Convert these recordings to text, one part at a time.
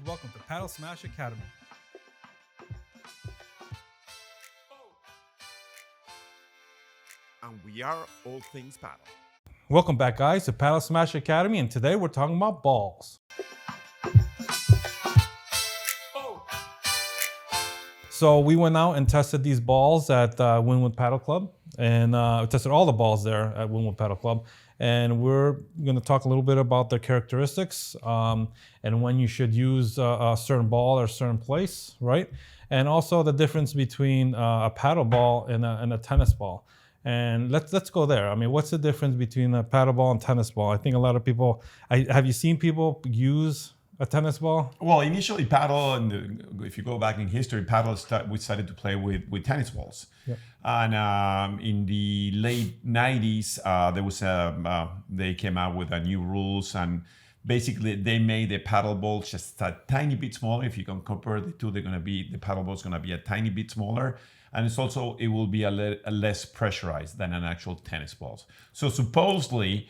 Welcome to Paddle Smash Academy. And we are all things paddle. Welcome back, guys, to Paddle Smash Academy, and today we're talking about balls. So we went out and tested these balls at Wynwood Paddle Club, and we tested all the balls there at Wynwood Paddle Club. And we're going to talk a little bit about their characteristics and when you should use a certain ball or a certain place, right? And also the difference between a paddle ball and a tennis ball. And let's go there. I mean, what's the difference between a paddle ball and tennis ball? I think a lot of people. Have you seen people use a tennis ball? Well, initially paddle, and if you go back in history, paddle we started to play with tennis balls. Yep. And in the late 90s, they came out with new rules, and basically they made the paddle ball just a tiny bit smaller. If you can compare the two, the paddle ball is going to be a tiny bit smaller. And it will be a less pressurized than an actual tennis ball. So supposedly,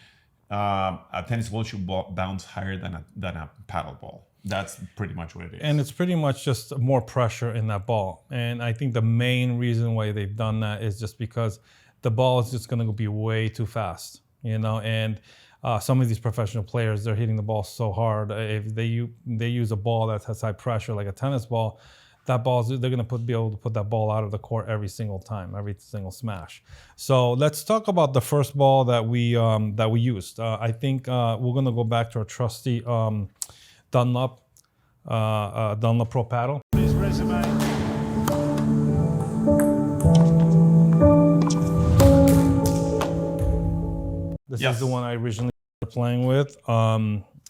a tennis ball should bounce higher than a paddle ball. That's pretty much what it is. And it's pretty much just more pressure in that ball. And I think the main reason why they've done that is just because the ball is just going to be way too fast, And some of these professional players, they're hitting the ball so hard. If they use a ball that has high pressure, like a tennis ball, they're going to be able to put that ball out of the court every single time, every single smash. So let's talk about the first ball that we used. I think we're going to go back to our trusty Dunlop Pro Paddle. His resume. This Yes. is the one I originally started playing with,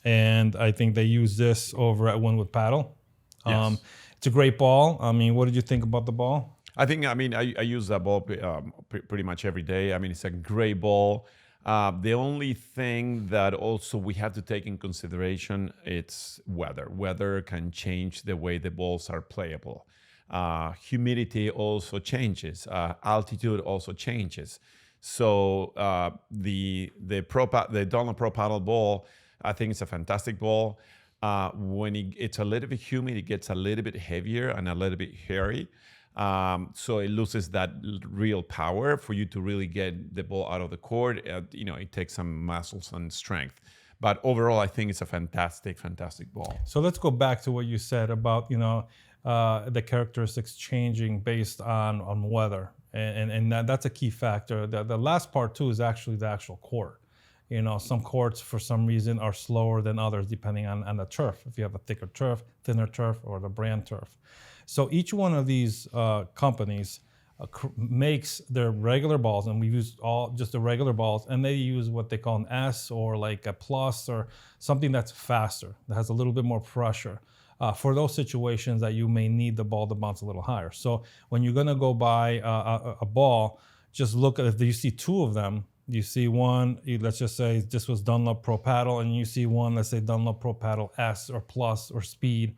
and I think they use this over at Wynwood Paddle. Yes. It's a great ball. I mean, what did you think about the ball? I use that ball pretty much every day. I mean, it's a great ball. The only thing that also we have to take in consideration, it's weather. Weather can change the way the balls are playable. Humidity also changes. Altitude also changes. So the Dunlop Pro Paddle ball, I think it's a fantastic ball. When it's a little bit humid, it gets a little bit heavier and a little bit hairy. So it loses that real power for you to really get the ball out of the court. It takes some muscles and strength. But overall, I think it's a fantastic, fantastic ball. So let's go back to what you said about the characteristics changing based on weather, and that's a key factor. The last part too is actually the actual court. Some courts for some reason are slower than others depending on the turf. If you have a thicker turf, thinner turf, or the brand turf. So each one of these companies makes their regular balls, and we use just the regular balls, and they use what they call an S or like a plus or something that's faster, that has a little bit more pressure for those situations that you may need the ball to bounce a little higher. So when you're gonna go buy a ball, just look at if you see two of them. You see one, let's just say this was Dunlop Pro Paddle, and you see one, let's say Dunlop Pro Paddle S or Plus or Speed.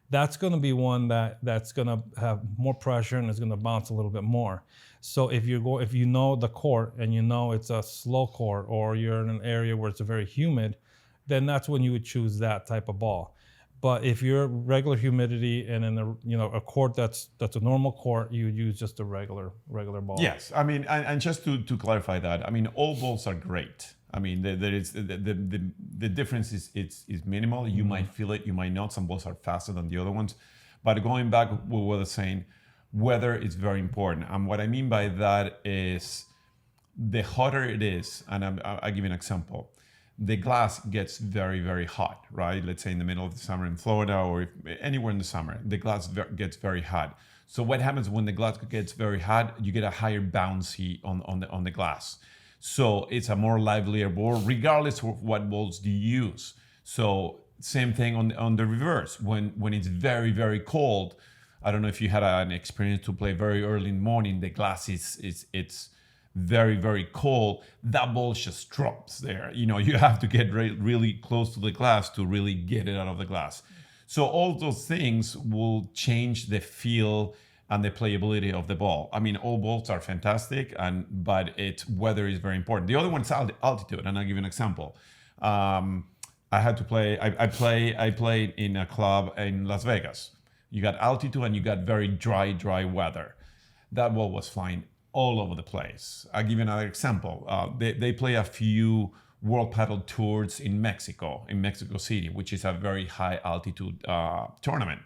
That's going to be one that's going to have more pressure and is going to bounce a little bit more. So if you know the court and you know it's a slow court, or you're in an area where it's very humid, then that's when you would choose that type of ball. But if you're regular humidity and in a court that's a normal court, you would use just a regular ball. Yes, I mean, and just to clarify that, I mean, all balls are great. I mean, there is the difference is minimal. You might feel it, you might not. Some balls are faster than the other ones. But going back what we were saying, weather is very important. And what I mean by that is the hotter it is, and I'll give you an example. The glass gets very, very hot, right? Let's say in the middle of the summer in Florida, or anywhere in the summer, the glass gets very hot. So what happens when the glass gets very hot? You get a higher bouncy on the glass. So it's a more livelier ball, regardless of what balls do you use. So same thing on the reverse. When it's very, very cold, I don't know if you had an experience to play very early in the morning, the glass it's very, very cold, that ball just drops there. You have to get really close to the glass to really get it out of the glass. So all those things will change the feel and the playability of the ball. I mean, all balls are fantastic, but weather is very important. The other one is altitude, and I'll give you an example. I had to play. I played in a club in Las Vegas. You got altitude and you got very dry weather. That ball was flying all over the place. I'll give you another example. They play a few World Padel Tours in Mexico City, which is a very high altitude tournament.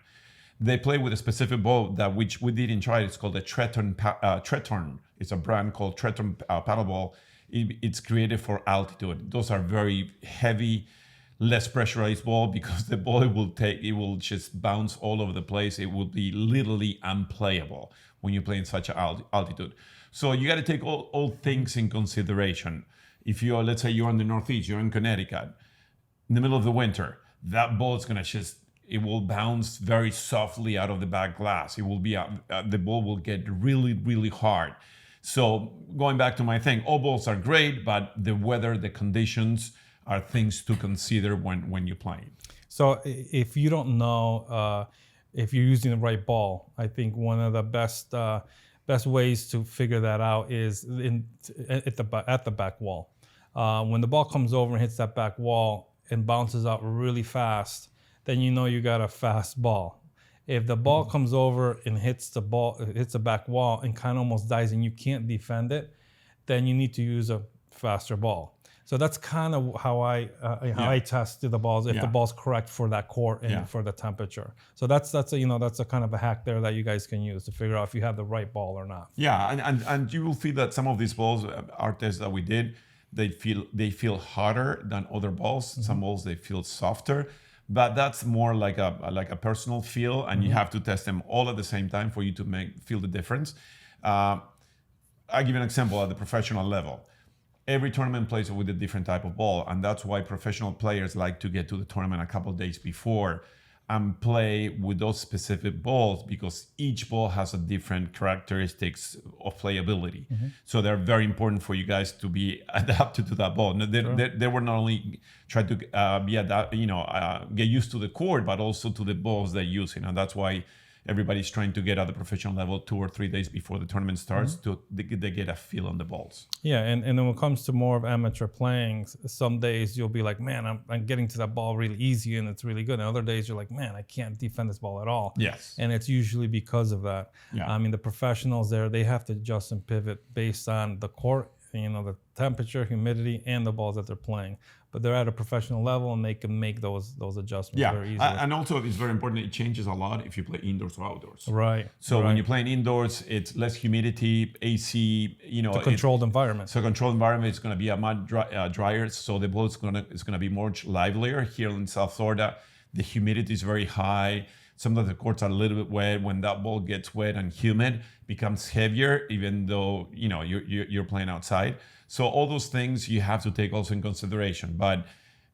They play with a specific ball that which we didn't try. It's called the Tretorn. It's a brand called Tretorn paddle ball. It's created for altitude. Those are very heavy, less pressurized ball because the ball it will just bounce all over the place. It will be literally unplayable when you play in such an altitude. So you got to take all things in consideration. If you're, let's say you're in the Northeast, you're in Connecticut, in the middle of the winter, that ball is gonna it will bounce very softly out of the back glass. It will be the ball will get really hard. So going back to my thing, all balls are great, but the weather, the conditions are things to consider when you're playing. So if you don't know if you're using the right ball, I think one of the best ways to figure that out is at the back wall. When the ball comes over and hits that back wall and bounces out really fast, then you know you got a fast ball. If the ball comes over and hits the back wall and kind of almost dies and you can't defend it, then you need to use a faster ball. So that's kind of how I test the balls if the ball's correct for that court and for the temperature. So that's a kind of a hack there that you guys can use to figure out if you have the right ball or not. Yeah, and you will feel that some of these balls, our tests that we did, they feel harder than other balls. Mm-hmm. Some balls they feel softer. But that's more like a personal feel, and you have to test them all at the same time for you to feel the difference. I'll give you an example at the professional level. Every tournament plays with a different type of ball, and that's why professional players like to get to the tournament a couple of days before and play with those specific balls because each ball has a different characteristics of playability. Mm-hmm. So they're very important for you guys to be adapted to that ball. They were not only try to get used to the court, but also to the balls they're using, and that's why everybody's trying to get at the professional level 2 or 3 days before the tournament starts they get a feel on the balls. Yeah, and then when it comes to more of amateur playing, some days you'll be like, man, I'm getting to that ball really easy and it's really good. And other days you're like, man, I can't defend this ball at all. Yes. And it's usually because of that. Yeah. I mean, the professionals there, they have to adjust and pivot based on the court, the temperature, humidity, and the balls that they're playing. But they're at a professional level and they can make those adjustments very easily. And also it's very important, it changes a lot if you play indoors or outdoors. Right. So when you're playing indoors, it's less humidity, AC, It's a controlled environment. So controlled environment, it's going to be a much drier, so the ball is going to be more livelier. Here in South Florida, the humidity is very high. Some of the courts are a little bit wet. When that ball gets wet and humid, it becomes heavier, even though you're playing outside. So all those things you have to take also in consideration. But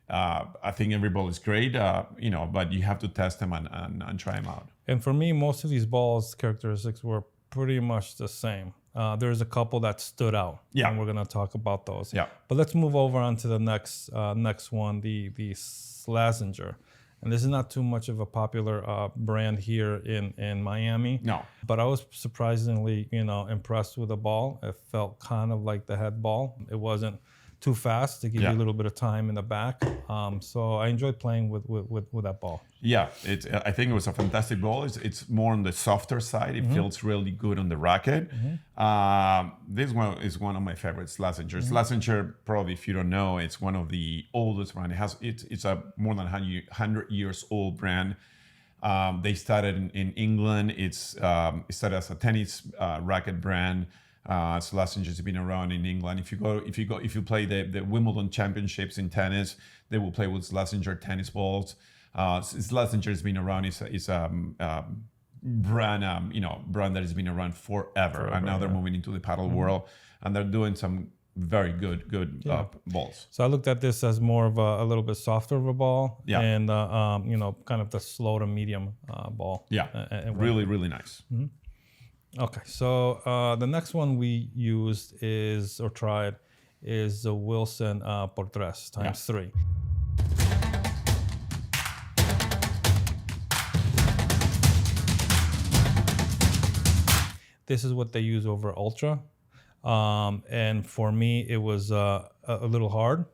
I think every ball is great, but you have to test them and try them out. And for me, most of these balls' characteristics were pretty much the same. There's a couple that stood out, and we're going to talk about those. Yeah. But let's move over on to the next one, the Slazenger. And this is not too much of a popular brand here in Miami. No. But I was surprisingly, impressed with the ball. It felt kind of like the head ball. It wasn't too fast to give you a little bit of time in the back. So I enjoyed playing with that ball. Yeah, I think it was a fantastic ball. It's more on the softer side. It feels really good on the racket. This one is one of my favorites, Slazenger. Slazenger, probably if you don't know, it's one of the oldest brand. It's a more than 100 years old brand. They started in England. It started as a tennis racket brand. Slazenger has been around in England. If you play the Wimbledon Championships in tennis, they will play with Slazenger tennis balls. Slazenger has been around. It's a brand that has been around forever. And now they're moving into the paddle world, and they're doing some very good balls. So I looked at this as more of a little bit softer of a ball, and kind of the slow to medium ball. Yeah, really nice. Mm-hmm. Okay, so the next one we tried is the Wilson por tres times 3. This is what they use over Ultra, and for me it was a little hard,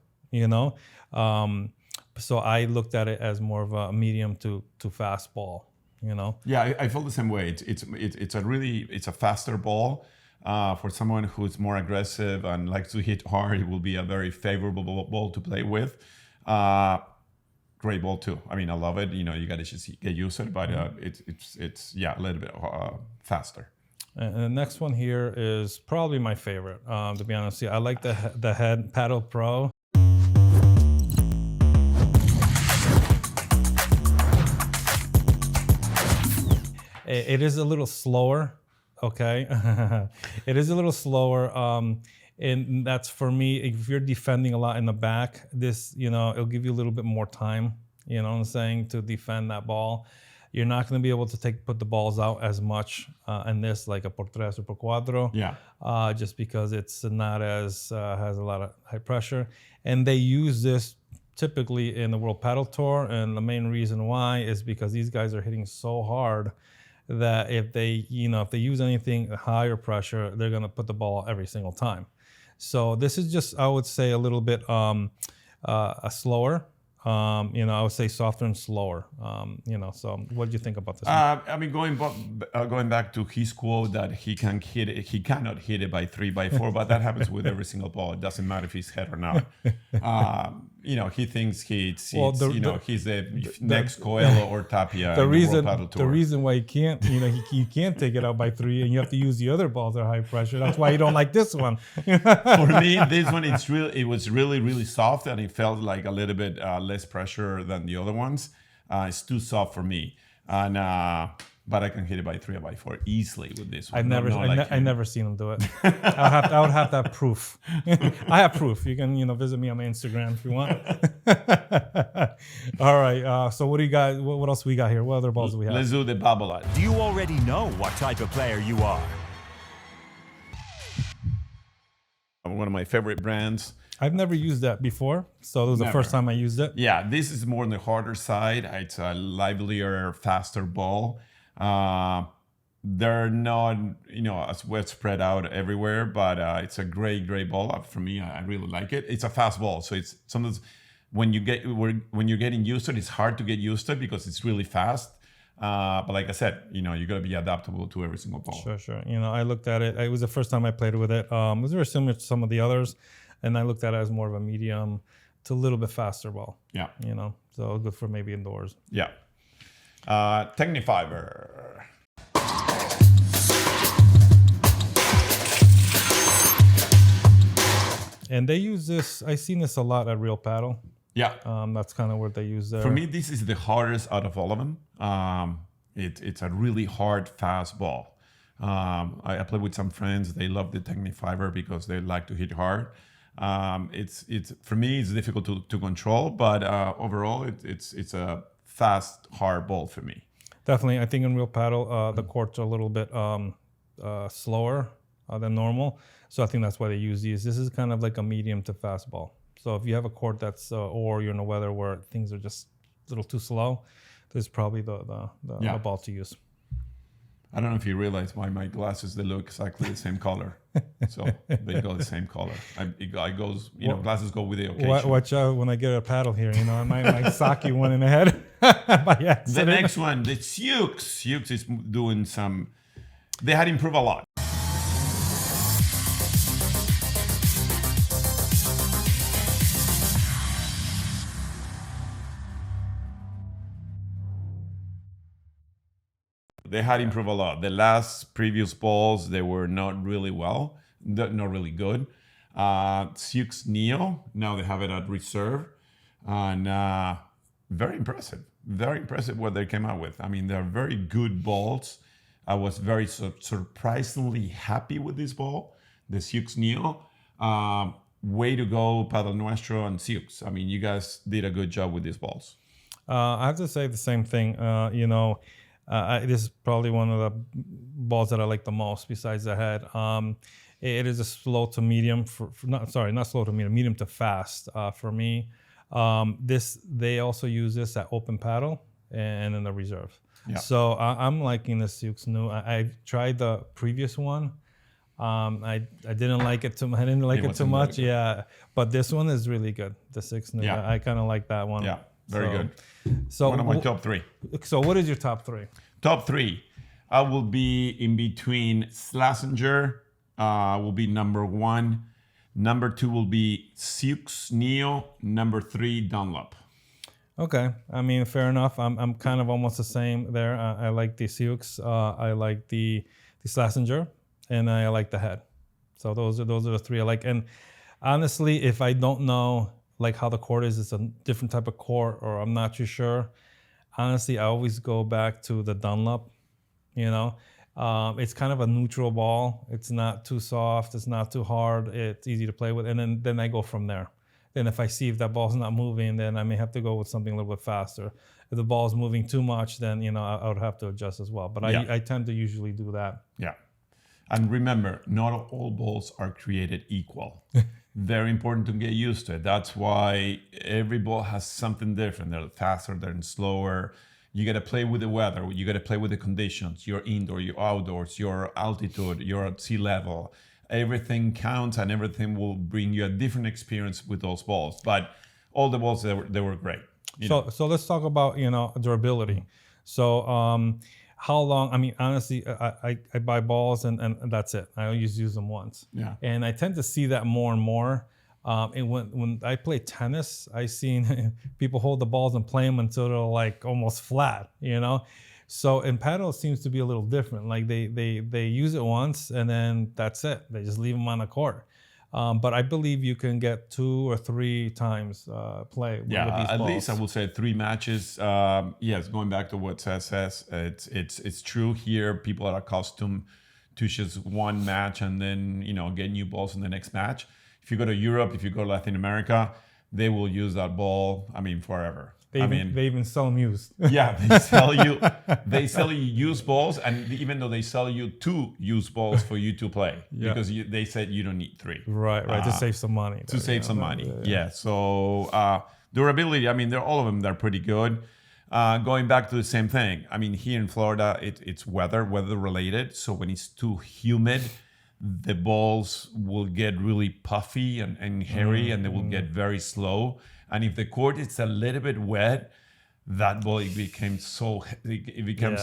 So I looked at it as more of a medium to fast ball. You know. Yeah, I feel the same way. It's a faster ball. For someone who's more aggressive and likes to hit hard, it will be a very favorable ball to play with. Great ball too. I mean, I love it. You know, you gotta just get used to it, but it's a little bit faster. And the next one here is probably my favorite. To be honest, I like the head Padel Pro. It is a little slower, okay? It is a little slower, and that's for me. If you're defending a lot in the back, this, you know, it'll give you a little bit more time, you know what I'm saying, to defend that ball. You're not going to be able to put the balls out as much in this, like a por tres or por cuatro, just because it's not as, has a lot of high pressure. And they use this typically in the World Padel Tour, and the main reason why is because these guys are hitting so hard that if they use anything higher pressure, they're going to put the ball every single time. So this is just, I would say, a little bit slower. I would say softer and slower. So what do you think about this? I mean, going back to his quote that he cannot hit it by 3 by 4, but that happens with every single ball. It doesn't matter if he's hit or not. He thinks he's the next Coelho or Tapia. The reason why you can't take it out by 3, and you have to use the other balls that are high pressure. That's why you don't like this one. For me, this one it was really, really soft, and it felt like a little bit less pressure than the other ones. It's too soft for me, and but I can hit it by 3 or by 4 easily with this one. I never seen him do it. I would have to have proof. I have proof. You can visit me on my Instagram if you want. All right. So what do you got? What else we got here? What other balls do we have? Let's do the Babolat. Do you already know what type of player you are? One of my favorite brands. I've never used that before, so it was the first time I used it. Yeah, this is more on the harder side. It's a livelier, faster ball. They're not, as well spread out everywhere, but it's a great ball. For me, I really like it. It's a fast ball, so it's sometimes when you're getting used to it, it's hard to get used to it because it's really fast. But like I said, you got to be adaptable to every single ball. Sure. I looked at it. It was the first time I played with it. It was very similar to some of the others, and I looked at it as more of a medium to a little bit faster ball. Yeah. So good for maybe indoors. Yeah. Technifiber. And they use this. I've seen this a lot at Real Padel. Yeah. That's kind of what they use there. For me, this is the hardest out of all of them. It's a really hard, fast ball. I play with some friends. They love the Technifiber because they like to hit hard. It's for me, it's difficult to control, but overall, it's a fast, hard ball for me. Definitely. I think in Real Padel, the courts are a little bit slower than normal. So I think that's why they use these. This is kind of like a medium to fast ball. So if you have a court that's, or you're in a weather where things are just a little too slow, this is probably the ball to use. I don't know if you realize why my glasses, they look exactly the same color. So they go the same color. Glasses go with the occasion. Watch out when I get a paddle here. I might sock you one in the head by accident. The next one, the Cesc. Cesc is doing some, they had improved a lot. They had improved a lot. The last previous balls, they were not really good. Cesc Neo, now they have it at reserve. And very impressive what they came out with. I mean, they're very good balls. I was very surprisingly happy with this ball, the Cesc Neo. Way to go, Padel Nuestro and Cesc. I mean, you guys did a good job with these balls. I have to say the same thing. This is probably one of the balls that I like the most besides the head. It is a slow to medium not slow to medium to fast for me. They also use this at open paddle and in the reserve. Yeah. So I'm liking the Cesc New. I tried the previous one. I didn't like it too much. Yeah, but this one is really good. The Cesc New. Yeah. I kind of like that one. Yeah. Very So- good. So One of my wh- top three. So what is your top three? Top three. I will be in between Schlesinger, will be number one. Number two will be Sioux Neo. Number three, Dunlop. Okay, I mean, fair enough. I'm kind of almost the same there. I like the Sioux, I like the Schlesinger, and I like the head. So those are the three I like. And honestly, if I don't know like how the court is, it's a different type of court, or I'm not too sure. Honestly, I always go back to the Dunlop. You know, it's kind of a neutral ball. It's not too soft. It's not too hard. It's easy to play with, and then I go from there. Then if I see if that ball's not moving, then I may have to go with something a little bit faster. If the ball's moving too much, then I would have to adjust as well. But Yeah. I tend to usually do that. Yeah. And remember, not all balls are created equal. Very important to get used to it. That's why every ball has something different. They're faster, they're slower. You got to play with the weather. You got to play with the conditions. Your indoor, your outdoors, your altitude, your at sea level. Everything counts, and everything will bring you a different experience with those balls. But all the balls, they were great. So let's talk about durability. So how long? I mean, honestly, I buy balls and that's it. I always use them once. Yeah. And I tend to see that more and more. And when I play tennis, I seen people hold the balls and play them until they're like almost flat. So in paddle, it seems to be a little different. Like they use it once and then that's it. They just leave them on the court. But I believe you can get 2 or 3 times play with these at balls. least I would say 3 matches. Yes, going back to what Cesc says, it's true here. People are accustomed to just one match and then get new balls in the next match. If you go to Europe, if you go to Latin America, they will use that ball. I mean, forever. They even sell them used. Yeah, they sell you used balls, and even though they sell you 2 used balls for you to play, because they said you don't need 3. Right, to save some money. To save some money, yeah. So durability, I mean, all of them, they're pretty good. Going back to the same thing, I mean, here in Florida, it's weather related. So when it's too humid, the balls will get really puffy and hairy, and they will get very slow. And if the court is a little bit wet, that ball it becomes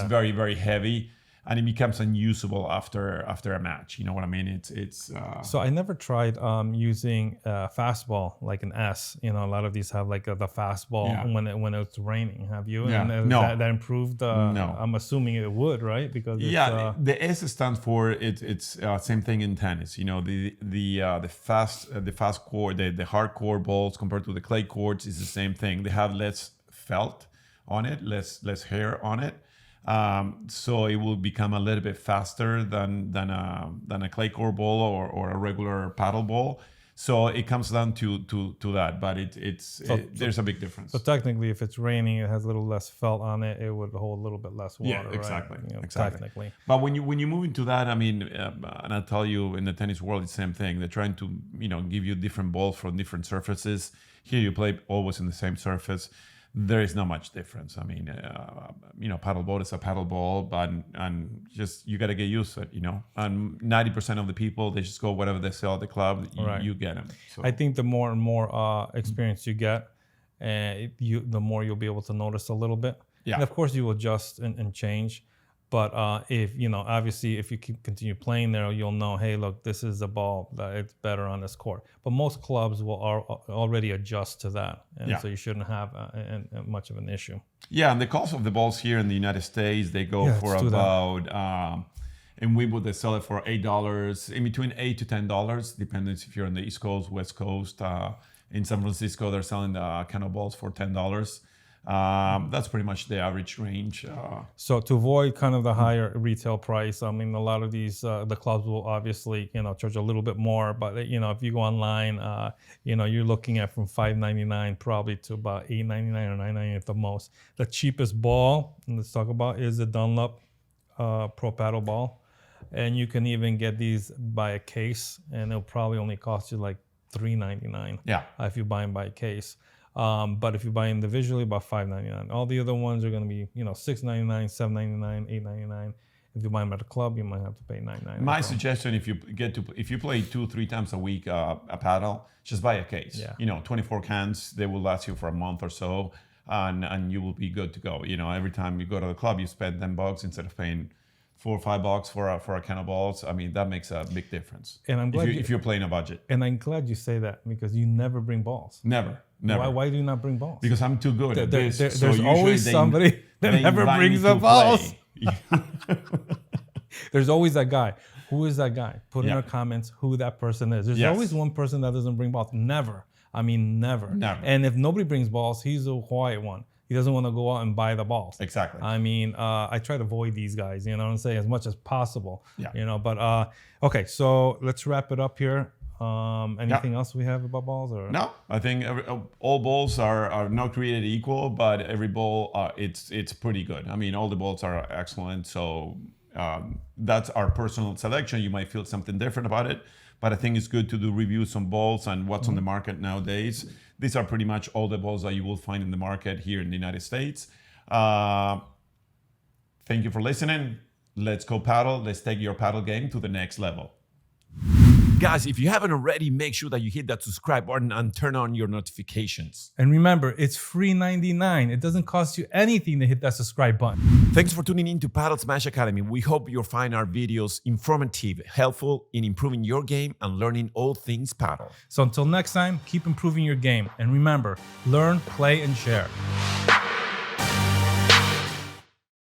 very, very heavy, and it becomes unusable after a match. You know what I mean? It's. So I never tried using a fastball like an S. A lot of these have like the fastball when it's raining. Have you? Yeah. And No. that improved. No. I'm assuming it would, right? Because it's, the S stands for it's same thing in tennis. The fast court, the hard court balls compared to the clay courts is the same thing. They have less felt on it, less hair on it. So it will become a little bit faster than a clay court ball or a regular paddle ball. So it comes down to that, but there's a big difference. So technically, if it's raining, it has a little less felt on it. It would hold a little bit less water. Yeah, exactly. Right? Exactly. Technically. But when you move into that, I mean, and I tell you, in the tennis world, it's the same thing. They're trying to give you different balls from different surfaces. Here you play always in the same surface. There is not much difference. I mean, paddle ball is a paddle ball, but and just you got to get used to it, And 90% of the people, they just go whatever they sell at the club, you get them. So. I think the more and more experience you get, the more you'll be able to notice a little bit. Yeah. And of course, you adjust and change. But if obviously, if you continue playing there, you'll know, hey, look, this is the ball that it's better on this court. But most clubs will already adjust to that, and so you shouldn't have much of an issue. Yeah, and the cost of the balls here in the United States, they go for about. In Wimbledon, they sell it for $8, in between $8 to $10, depending if you're on the East Coast, West Coast. In San Francisco, they're selling the kind of balls for $10. That's pretty much the average range. So to avoid kind of the higher retail price, I mean, a lot of these the clubs will obviously charge a little bit more. But if you go online, you're looking at from $5.99 probably to about $8.99 or $9.99 at the most. The cheapest ball, and let's talk about, is the Dunlop Pro Paddle ball, and you can even get these by a case, and it'll probably only cost you like $3.99. Yeah. If you buy them by a case. But if you buy individually, about $5.99. All the other ones are going to be, $6.99, $7.99, $8.99. If you buy them at a club, you might have to pay $9.99. My suggestion, if you play 2-3 times a week a paddle, just buy a case. Yeah. 24 cans, they will last you for a month or so. and you will be good to go. You know, every time you go to the club, you spend $10 instead of paying $4 or $5 for a can of balls. I mean, that makes a big difference. And I'm glad if you're playing a budget. And I'm glad you say that, because you never bring balls. Never. Why do you not bring balls? Because I'm too good at this. There's always somebody that never brings the balls. There's always that guy. Who is that guy? Put in our comments who that person is. There's always one person that doesn't bring balls. Never. I mean, never. And if nobody brings balls, he's a quiet one. He doesn't want to go out and buy the balls. Exactly. I mean, I try to avoid these guys, you know what I'm saying, as much as possible. Yeah. You know, but okay, so let's wrap it up here. Anything else we have about balls? Or no? I think all balls are not created equal, but every ball it's pretty good. I mean, all the balls are excellent. So that's our personal selection. You might feel something different about it, but I think it's good to do reviews on balls and what's on the market nowadays. These are pretty much all the balls that you will find in the market here in the United States. Thank you for listening. Let's go paddle. Let's take your paddle game to the next level. Guys, if you haven't already, make sure that you hit that subscribe button and turn on your notifications. And remember, it's free $99. It doesn't cost you anything to hit that subscribe button. Thanks for tuning in to Paddle Smash Academy. We hope you'll find our videos informative, helpful in improving your game and learning all things paddle. So until next time, keep improving your game. And remember, learn, play, and share.